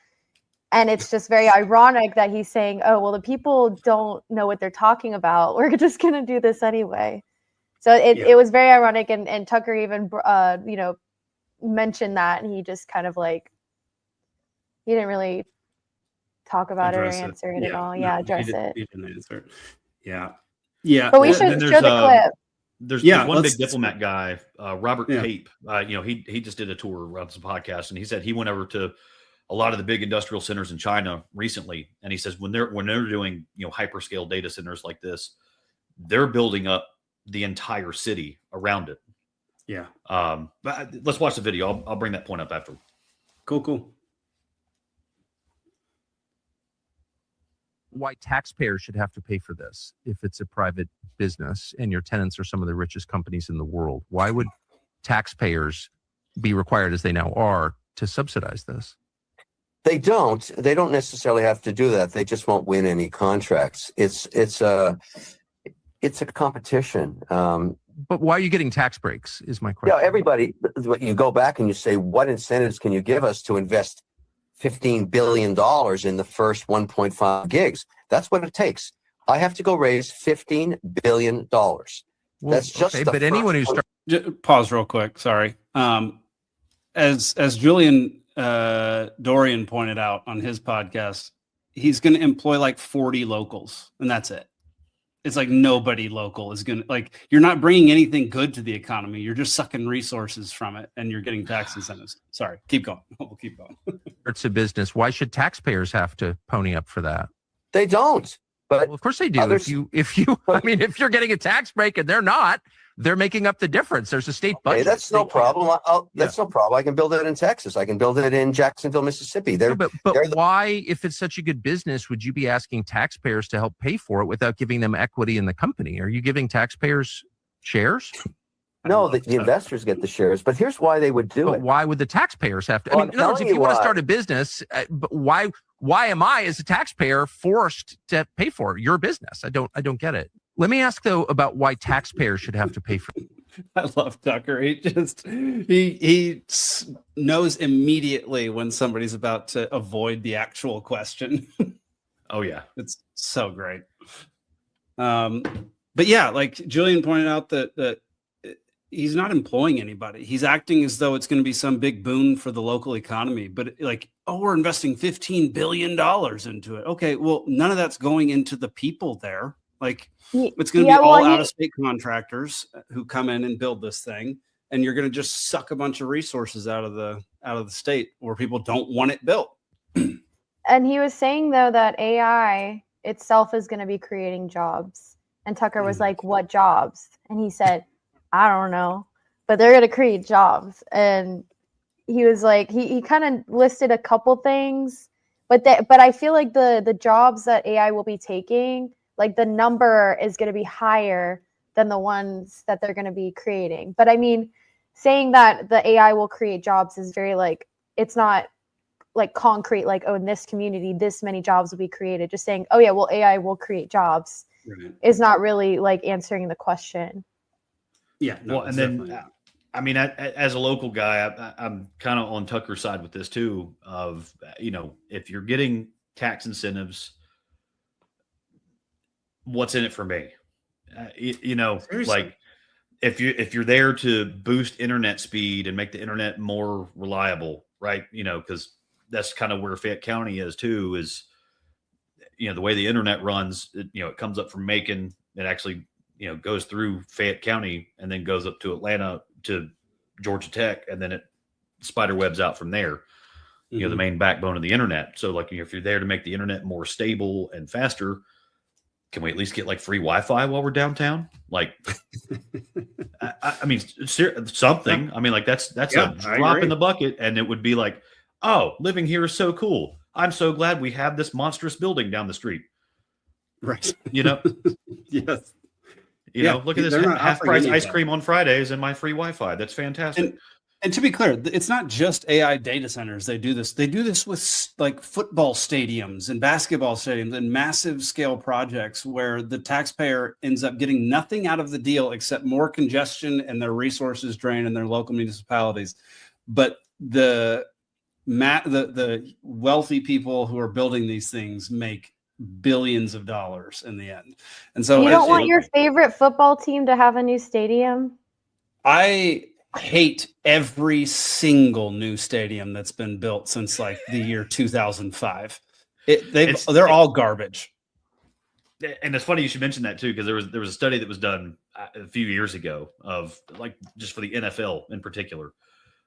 Speaker 5: And it's just very ironic that he's saying, oh, well, the people don't know what they're talking about. We're just going to do this anyway. So it was very ironic. And Tucker even, mentioned that. And he just kind of like, he didn't really talk about it or answer it at all. Yeah, address it.
Speaker 4: He didn't answer. Yeah. Yeah.
Speaker 5: But we should show the clip.
Speaker 6: There's one big diplomat guy, Robert Pape. He just did a tour of some podcast, and he said he went over to a lot of the big industrial centers in China recently, and he says when they're doing hyperscale data centers like this, they're building up the entire city around it.
Speaker 4: Yeah.
Speaker 6: But let's watch the video. I'll bring that point up after.
Speaker 4: Cool.
Speaker 9: why taxpayers should have to pay for this if it's a private business and your tenants are some of the richest companies in the world. Why would taxpayers be required, as they now are, to subsidize this?
Speaker 10: They don't necessarily have to do that. They just won't win any contracts. It's a competition.
Speaker 9: But why are you getting tax breaks is my question.
Speaker 10: Yeah, everybody, you go back and you say, what incentives can you give us to invest $15 billion in the first 1.5 gigs? That's what it takes. I have to go raise $15 billion. That's just
Speaker 9: okay, but anyone who starts.
Speaker 4: Pause real quick. Sorry. As Julian Dorian pointed out on his podcast, he's going to employ like 40 locals, and that's it. It's like nobody local is going to, like, you're not bringing anything good to the economy. You're just sucking resources from it, and you're getting tax incentives. Sorry, keep going. We'll keep going.
Speaker 9: It's a business. Why should taxpayers have to pony up for that?
Speaker 10: They don't. But
Speaker 9: well, of course they do. If you're getting a tax break and they're not, they're making up the difference. There's a state budget.
Speaker 10: Hey, that's no problem. That's no problem. I can build it in Texas. I can build it in Jacksonville, Mississippi.
Speaker 9: But why, if it's such a good business, would you be asking taxpayers to help pay for it without giving them equity in the company? Are you giving taxpayers shares?
Speaker 10: No, the investors get the shares. But here's why they would do it.
Speaker 9: Why would the taxpayers have to? I mean, in other words, if you want to start a business, but why am I, as a taxpayer, forced to pay for your business? I don't get it. Let me ask, though, about why taxpayers should have to pay for it.
Speaker 4: I love Tucker. He knows immediately when somebody's about to avoid the actual question.
Speaker 6: Oh, yeah.
Speaker 4: It's so great. But yeah, like Julian pointed out that he's not employing anybody. He's acting as though it's going to be some big boon for the local economy. But like, oh, we're investing $15 billion into it. Okay, well, none of that's going into the people there. Like, it's going to be all out-of-state contractors who come in and build this thing, and you're going to just suck a bunch of resources out of the state where people don't want it built.
Speaker 5: And he was saying, though, that AI itself is going to be creating jobs. And Tucker was like, "What jobs?" And he said, "I don't know, but they're going to create jobs." And he was like, he kind of listed a couple things, but I feel like the jobs that AI will be taking, like the number is going to be higher than the ones that they're going to be creating. But I mean, saying that the AI will create jobs is very like, it's not like concrete, like, oh, in this community, this many jobs will be created. Just saying, oh yeah, well, AI will create jobs is not really like answering the question.
Speaker 4: Yeah. No,
Speaker 6: well, and then, I mean, as a local guy, I'm kind of on Tucker's side with this too, of, if you're getting tax incentives, what's in it for me? Like if you're there to boost internet speed and make the internet more reliable, right? Because that's kind of where Fayette County is too, is, the way the internet runs, it comes up from Macon, it actually, goes through Fayette County and then goes up to Atlanta to Georgia Tech. And then it spider webs out from there, the main backbone of the internet. So like, if you're there to make the internet more stable and faster, can we at least get like free Wi-Fi while we're downtown? Like, I mean, something. I mean, like that's a drop in the bucket, and it would be like, oh, living here is so cool. I'm so glad we have this monstrous building down the street.
Speaker 4: Right.
Speaker 6: Yes. Look at this half price ice cream on Fridays and my free Wi-Fi. That's fantastic.
Speaker 4: And to be clear, it's not just AI data centers. They do this with like football stadiums and basketball stadiums and massive scale projects where the taxpayer ends up getting nothing out of the deal except more congestion and their resources drained in their local municipalities. But the wealthy people who are building these things make billions of dollars in the end. And so
Speaker 5: you don't want your favorite football team to have a new stadium?
Speaker 4: I hate every single new stadium that's been built since like the year 2005. They're all garbage.
Speaker 6: And it's funny you should mention that too, because there was a study that was done a few years ago of like just for the NFL in particular,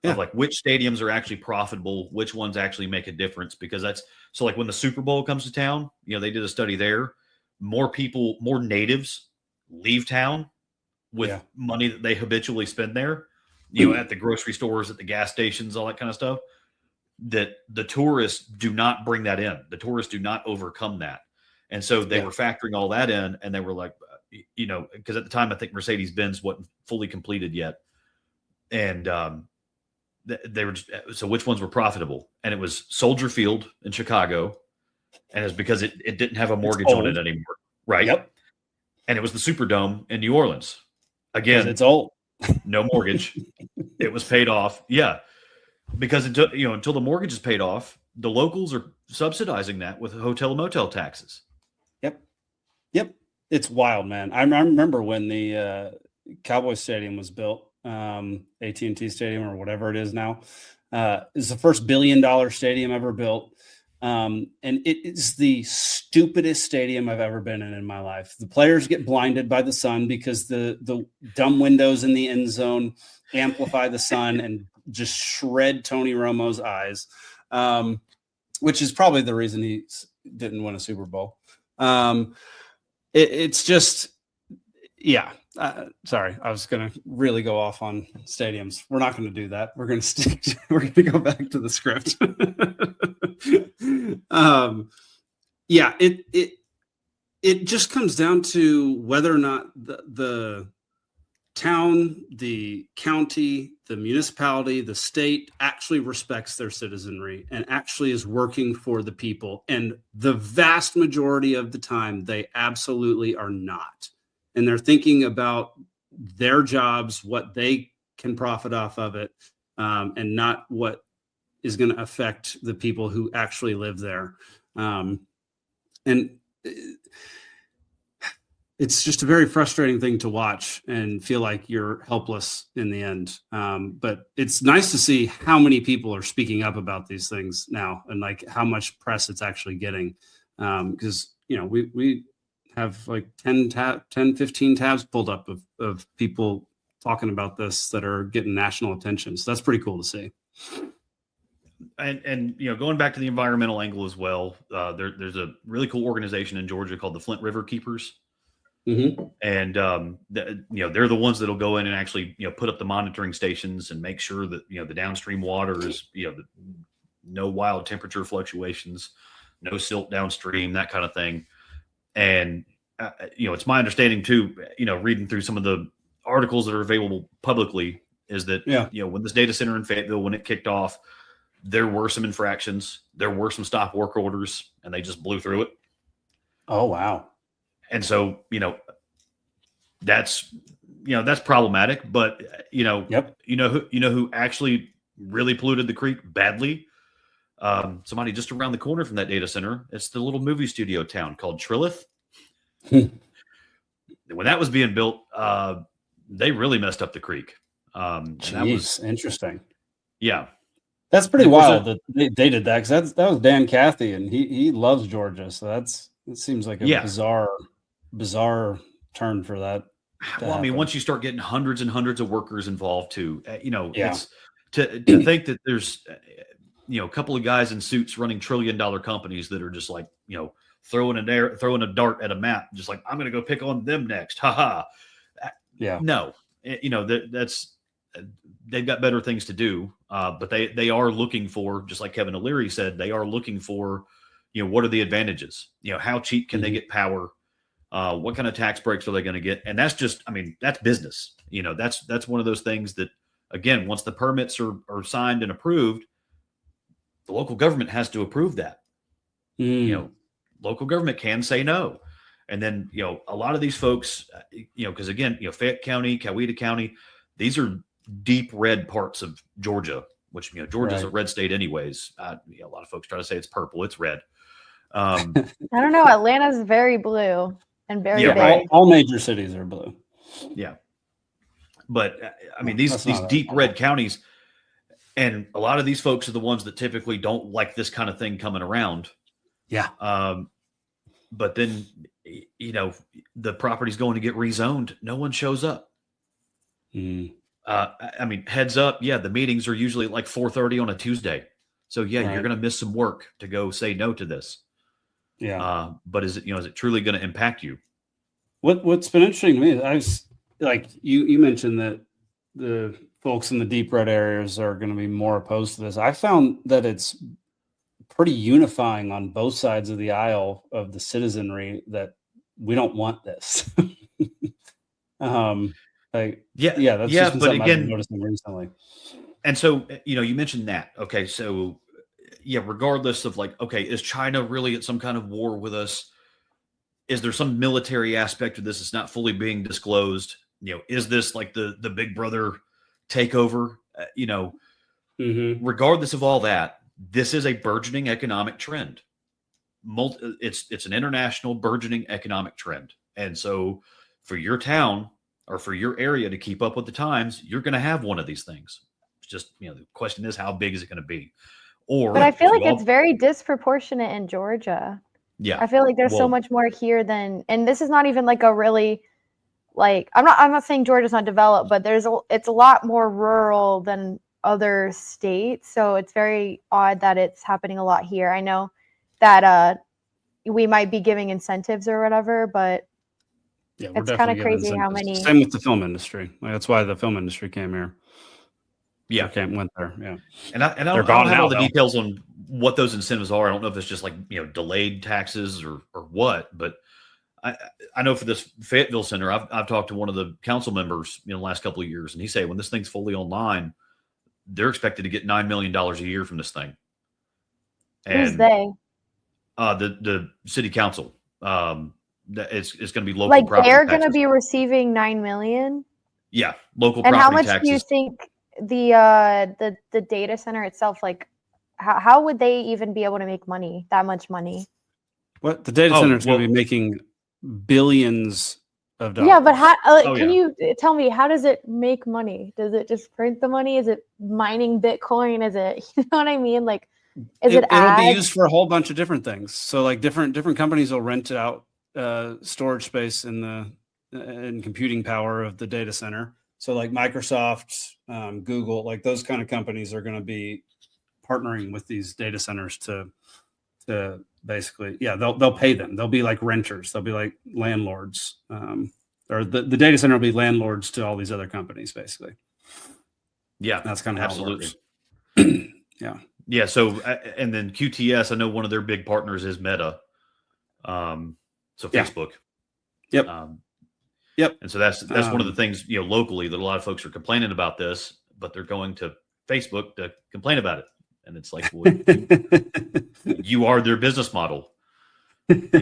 Speaker 6: of like which stadiums are actually profitable, which ones actually make a difference. Because that's so like when the Super Bowl comes to town, they did a study there. More natives leave town with money that they habitually spend there. At the grocery stores, at the gas stations, all that kind of stuff, that the tourists do not bring that in. The tourists do not overcome that. And so they were factoring all that in, and they were like, because at the time I think Mercedes-Benz wasn't fully completed yet, and they were so which ones were profitable? And it was Soldier Field in Chicago, and it's because it didn't have a mortgage on it anymore, right?
Speaker 4: Yep.
Speaker 6: And it was the Superdome in New Orleans. Again,
Speaker 4: it's old.
Speaker 6: No mortgage. It was paid off. Yeah, because until the mortgage is paid off, the locals are subsidizing that with hotel and motel taxes.
Speaker 4: Yep. It's wild, man. I remember when the Cowboys Stadium was built, AT&T Stadium or whatever it is now. It's the first $1 billion stadium ever built. And it is the stupidest stadium I've ever been in my life. The players get blinded by the sun because the dumb windows in the end zone amplify the sun and just shred Tony Romo's eyes, which is probably the reason he didn't win a Super Bowl. It's just, yeah. Sorry, I was going to really go off on stadiums. We're not going to do that. We're going to go back to the script. Yeah, it just comes down to whether or not the town, the county, the municipality, the state actually respects their citizenry and actually is working for the people. And the vast majority of the time, they absolutely are not. And they're thinking about their jobs, what they can profit off of it, and not what is going to affect the people who actually live there. And it's just a very frustrating thing to watch and feel like you're helpless in the end. But it's nice to see how many people are speaking up about these things now and like how much press it's actually getting. Because, we have like 10, 15 tabs pulled up of people talking about this that are getting national attention. So that's pretty cool to see.
Speaker 6: And going back to the environmental angle as well, there's a really cool organization in Georgia called the Flint River Keepers.
Speaker 4: Mm-hmm.
Speaker 6: And they're the ones that'll go in and actually put up the monitoring stations and make sure that the downstream water is no wild temperature fluctuations, no silt downstream, that kind of thing. And it's my understanding too, reading through some of the articles that are available publicly, is that when this data center in Fayetteville, when it kicked off, there were some infractions, there were some stop work orders, and they just blew through it.
Speaker 4: Oh wow.
Speaker 6: And so, that's problematic, but who actually really polluted the creek badly? Somebody just around the corner from that data center. It's the little movie studio town called Trilith. When that was being built, they really messed up the creek. And that was
Speaker 4: interesting.
Speaker 6: Yeah.
Speaker 4: That's pretty wild that they did that, because that was Dan Cathy, and he loves Georgia. So it seems like a bizarre turn for that.
Speaker 6: Well, I mean, once you start getting hundreds and hundreds of workers involved too, it's to think that there's a couple of guys in suits running $1 trillion companies that are just like throwing a dart at a map, just like, I'm going to go pick on them next. Ha.
Speaker 4: Yeah.
Speaker 6: No, that's they've got better things to do. But they are looking for, just like Kevin O'Leary said, they are looking for, what are the advantages? How cheap can they get power? What kind of tax breaks are they going to get? And that's just, that's business. That's one of those things that, again, once the permits are signed and approved, the local government has to approve that. Local government can say no. And then, a lot of these folks, because again, Fayette County, Coweta County, these are deep red parts of Georgia, which, Georgia's a red state anyways. A lot of folks try to say it's purple. It's red.
Speaker 5: I don't know. Atlanta's very blue and very big.
Speaker 4: All major cities are blue.
Speaker 6: Yeah. But these deep red counties, and a lot of these folks are the ones that typically don't like this kind of thing coming around.
Speaker 4: Yeah.
Speaker 6: But then, the property's going to get rezoned. No one shows up. Heads up. Yeah. The meetings are usually at like 4:30 on a Tuesday. So you're going to miss some work to go say no to this.
Speaker 4: Yeah.
Speaker 6: But is it truly going to impact you?
Speaker 4: What's been interesting to me is I was like, you mentioned that the folks in the deep red areas are going to be more opposed to this. I found that it's pretty unifying on both sides of the aisle of the citizenry that we don't want this. That's just been something I've been noticing recently.
Speaker 6: And so, you mentioned that. Okay, so regardless of is China really at some kind of war with us? Is there some military aspect of this that's not fully being disclosed? Is this like the Big Brother takeover? Regardless of all that, this is a burgeoning economic trend. It's an international burgeoning economic trend. And so for your town or for your area to keep up with the times, you're going to have one of these things. It's just, the question is, how big is it going to be?
Speaker 5: But I feel like it's very disproportionate in Georgia.
Speaker 6: Yeah.
Speaker 5: I feel like there's so much more here and this is not even like a really, I'm not saying Georgia's not developed, but it's a lot more rural than other states. So it's very odd that it's happening a lot here. I know that we might be giving incentives or whatever, but it's kind of crazy how many.
Speaker 4: Same with the film industry. That's why the film industry came here.
Speaker 6: Yeah,
Speaker 4: went there. Yeah,
Speaker 6: and I don't have all the details on what those incentives are. I don't know if it's just delayed taxes or what, but I know for this Fayetteville Center, I've talked to one of the council members in the last couple of years, and he said when this thing's fully online, they're expected to get $9 million a year from this thing.
Speaker 5: And who's they?
Speaker 6: The city council. It's going to be local.
Speaker 5: Like they're going to be receiving $9 million.
Speaker 6: Yeah, local.
Speaker 5: And
Speaker 6: property
Speaker 5: how much
Speaker 6: taxes.
Speaker 5: do you think the data center itself? How would they even be able to make money? That much money?
Speaker 4: What the data center is going to be making billions of dollars.
Speaker 5: Yeah, but can you tell me, how does it make money? Does it just print the money? Is it mining Bitcoin? Is it, you know what I mean? It'll
Speaker 4: be used for a whole bunch of different things. So different companies will rent out storage space in computing power of the data center. So Microsoft, Google, those kind of companies are going to be partnering with these data centers to basically, they'll pay them. They'll be like renters. They'll be like landlords, or the data center will be landlords to all these other companies, basically.
Speaker 6: Yeah,
Speaker 4: that's kind of
Speaker 6: absolutely.
Speaker 4: How it works. Yeah.
Speaker 6: Yeah. So, and then QTS, I know one of their big partners is Meta. So Facebook.
Speaker 4: Yep. Yep.
Speaker 6: And so that's one of the things, locally that a lot of folks are complaining about this, but they're going to Facebook to complain about it. And it's like, well, you are their business model,
Speaker 4: That's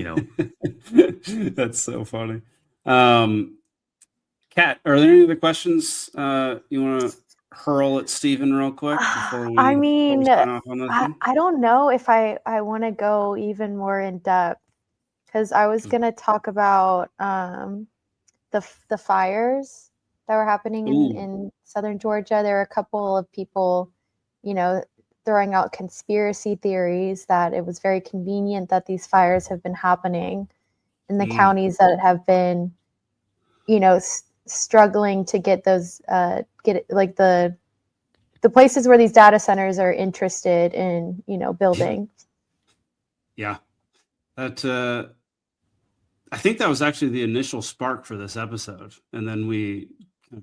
Speaker 4: so funny. Kat, are there any other questions you want to hurl at Steven real quick before we?
Speaker 5: I don't know if I want to go even more in depth, because I was going to talk about the fires that were happening in southern Georgia. There are a couple of people, throwing out conspiracy theories that it was very convenient that these fires have been happening in the counties that have been, struggling to get those, the places where these data centers are interested in, building.
Speaker 4: Yeah. That, I think that was actually the initial spark for this episode. And then we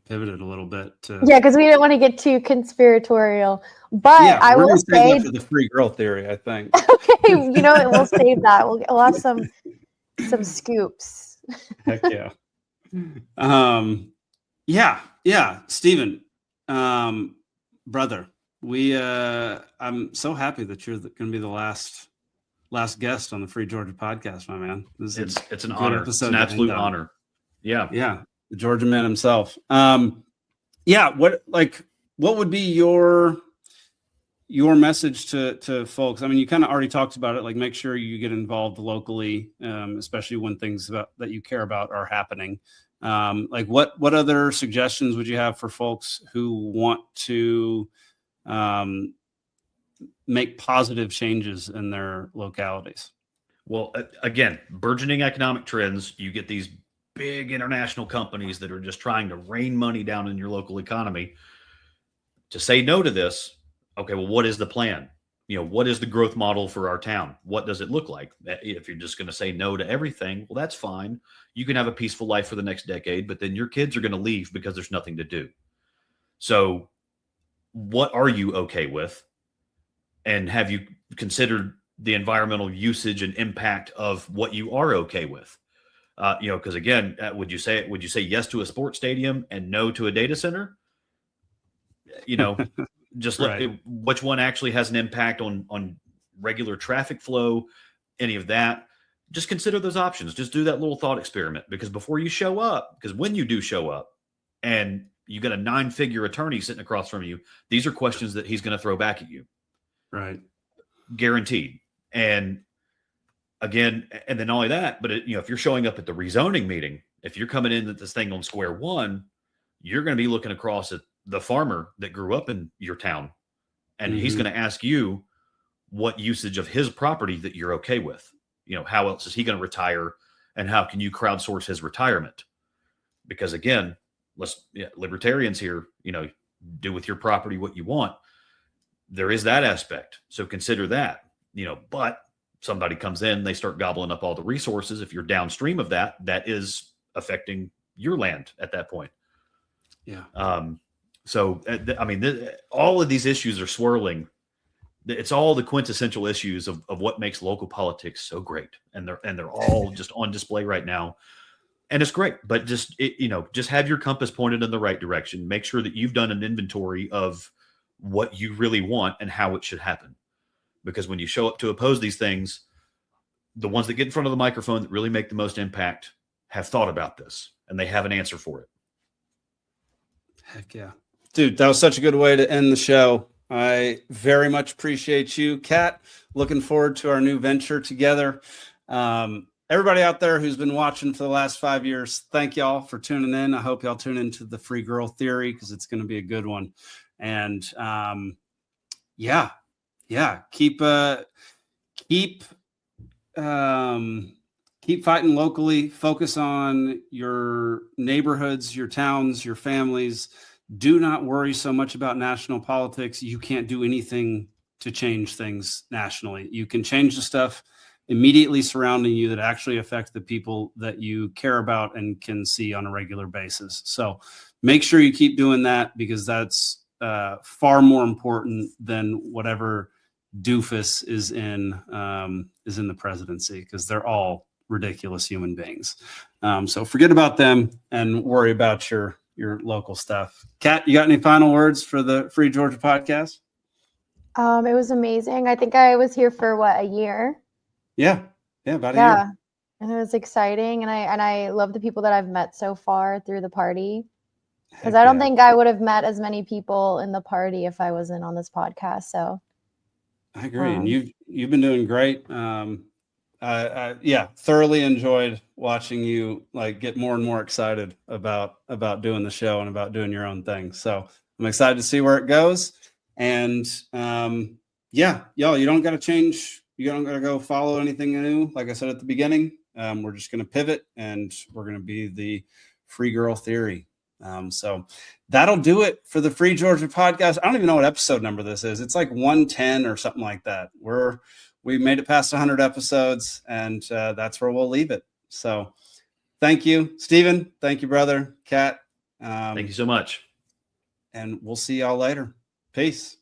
Speaker 4: pivoted a little bit to,
Speaker 5: because we didn't want to get too conspiratorial, but I will say
Speaker 4: for the free girl theory, I think.
Speaker 5: Okay, we'll save that. We'll have some scoops.
Speaker 4: Heck yeah. Yeah, Steven, brother, I'm so happy that you're going to be the last guest on the Free Georgia podcast, my man.
Speaker 6: It's an honor. It's an absolute honor. Yeah.
Speaker 4: The Georgia man himself. What would be your message to folks? I mean, you kind of already talked about it. Make sure you get involved locally, especially when things that you care about are happening. What other suggestions would you have for folks who want to make positive changes in their localities?
Speaker 6: Well, again, burgeoning economic trends. You get these big international companies that are just trying to rain money down in your local economy. To say no to this, okay, well, what is the plan? What is the growth model for our town? What does it look like? If you're just going to say no to everything, well, that's fine. You can have a peaceful life for the next decade, but then your kids are going to leave because there's nothing to do. So what are you okay with? And have you considered the environmental usage and impact of what you are okay with? Because again, would you say yes to a sports stadium and no to a data center? Just look
Speaker 4: Right.
Speaker 6: at which one actually has an impact on regular traffic flow, any of that. Just consider those options. Just do that little thought experiment, because before you show up, because when you do show up and you got a 9-figure attorney sitting across from you, these are questions that he's going to throw back at you.
Speaker 4: Right.
Speaker 6: Guaranteed. And again, and then not only that, but if you're showing up at the rezoning meeting, if you're coming in at this thing on square one, you're going to be looking across at the farmer that grew up in your town, and he's going to ask you what usage of his property that you're okay with. How else is he going to retire, and how can you crowdsource his retirement? Because again, libertarians here, do with your property what you want. There is that aspect. So consider that, but somebody comes in, they start gobbling up all the resources. If you're downstream of that, that is affecting your land at that point.
Speaker 4: Yeah.
Speaker 6: All of these issues are swirling. It's all the quintessential issues of what makes local politics so great. And they're all just on display right now. And it's great, but just have your compass pointed in the right direction. Make sure that you've done an inventory of what you really want and how it should happen. Because when you show up to oppose these things, the ones that get in front of the microphone that really make the most impact have thought about this, and they have an answer for it.
Speaker 4: Heck yeah. Dude, that was such a good way to end the show. I very much appreciate you, Cat. Looking forward to our new venture together. Everybody out there who's been watching for the last 5 years, thank y'all for tuning in. I hope y'all tune into the Free Girl Theory, because it's going to be a good one. And keep fighting locally. Focus on your neighborhoods, your towns, your families. Do not worry so much about national politics. You can't do anything to change things nationally. You can change the stuff immediately surrounding you that actually affect the people that you care about and can see on a regular basis. So make sure you keep doing that, because that's far more important than whatever doofus is in the presidency, because they're all ridiculous human beings. So forget about them and worry about your local stuff. Kat, you got any final words for the Free Georgia podcast?
Speaker 5: It was amazing. I think I was here for a year?
Speaker 4: Yeah, about a year.
Speaker 5: And it was exciting, and I love the people that I've met so far through the party. Because I don't think I would have met as many people in the party if I wasn't on this podcast. So
Speaker 4: I agree, and you've been doing great. Thoroughly enjoyed watching you get more and more excited about doing the show and about doing your own thing. So I'm excited to see where it goes. And y'all, you don't got to change. You don't got to go follow anything new. Like I said at the beginning, we're just going to pivot, and we're going to be the Free Girl Theory. So that'll do it for the Free Georgia podcast. I don't even know what episode number this is. It's like 110 or something like that. We made it past 100 episodes, and that's where we'll leave it. So thank you, Steven. Thank you, brother. Kat.
Speaker 6: Thank you so much.
Speaker 4: And we'll see y'all later. Peace.